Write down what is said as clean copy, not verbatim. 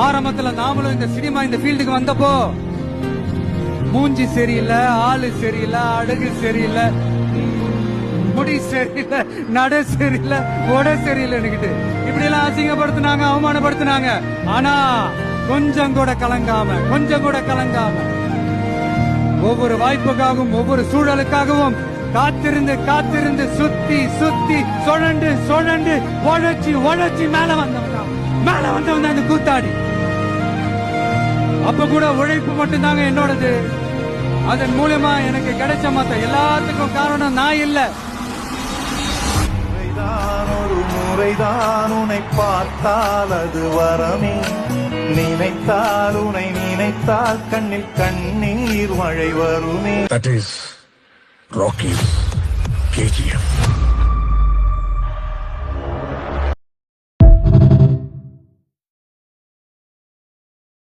ஆரம்பத்துல நாமளும் இந்த சினிமா இந்த ஃபீல்டுக்கு வந்தப்போ மூஞ்சி சரியில்லை, ஆளு சரியில்லை, அழகு சரியில்லை, முடி சரியில்லை, நட சரியில்லை, உட சரியில்லைன்னுகிட்டு இப்படி எல்லாம் அசிங்கப்படுத்தினாங்க, அவமானப்படுத்தினாங்க. ஆனா கொஞ்சம் கூட கலங்காம ஒவ்வொரு வாய்ப்புக்காகவும் ஒவ்வொரு சூழலுக்காகவும் காத்திருந்து சுத்தி சுழண்டு உழைச்சி மேல வந்தவன் அந்த கூத்தாடி. அப்ப கூட உழைப்பு மட்டும்தாங்க என்னோடது. அதன் மூலமா எனக்கு கிடைச்ச மத்த எல்லாத்துக்கும் காரணம் நான் இல்ல. ஒரு முறைதான் உன்னை பார்த்தால் அது வரமே, நினைத்தால் கண்ணில் கண்ணீர் மழை வருமே. That is Rocky KGF.